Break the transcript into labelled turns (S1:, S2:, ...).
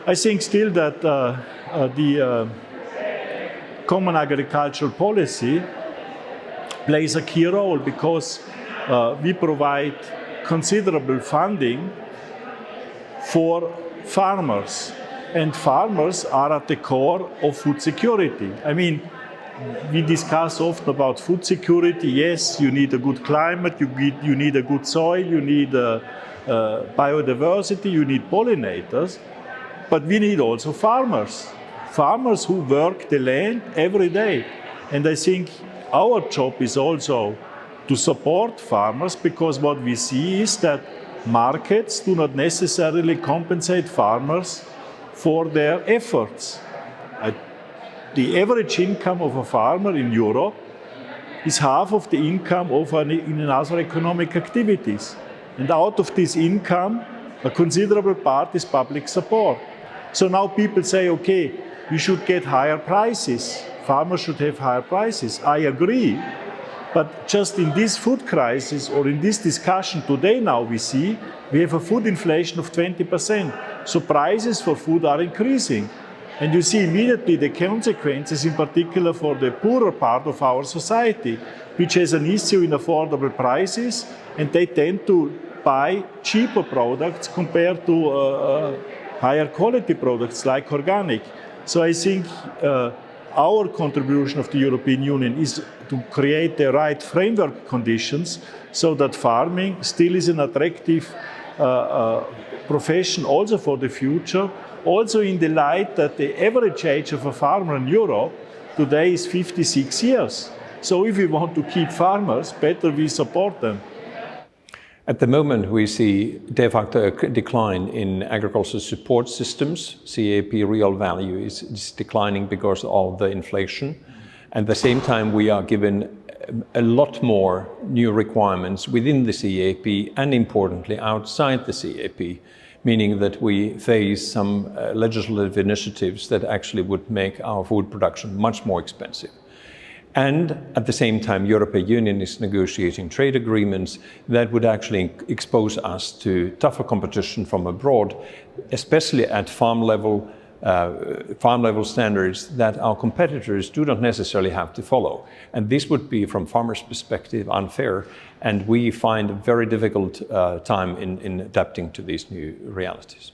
S1: I think still that the common agricultural policy plays a key role because we provide considerable funding for farmers. And farmers are at the core of food security. I mean, we discuss often about food security. Yes, you need a good climate, you need a good soil, you need biodiversity, you need pollinators, but we need also farmers. Farmers who work the land every day. And I think our job is also to support farmers, because what we see is that markets do not necessarily compensate farmers for their efforts. The average income of a farmer in Europe is half of the income of in other economic activities. And out of this income, a considerable part is public support. So now people say, okay, we should get higher prices. Farmers should have higher prices. I agree. But just in this food crisis or in this discussion today now we see, we have a food inflation of 20%. So prices for food are increasing. And you see immediately the consequences, in particular for the poorer part of our society, which has an issue in affordable prices, and they tend to buy cheaper products compared to higher quality products like organic. So I think our contribution of the European Union is to create the right framework conditions so that farming still is an attractive profession also for the future, also in the light that the average age of a farmer in Europe today is 56 years. So if we want to keep farmers, better we support them.
S2: At the moment, we see de facto a decline in agricultural support systems. CAP real value is declining because of the inflation. At the same time, we are given a lot more new requirements within the CAP and, importantly, outside the CAP, meaning that we face some legislative initiatives that actually would make our food production much more expensive. And at the same time, European Union is negotiating trade agreements that would actually expose us to tougher competition from abroad, especially at farm level standards that our competitors do not necessarily have to follow. And this would be, from farmers' perspective, unfair, and we find a very difficult time in adapting to these new realities.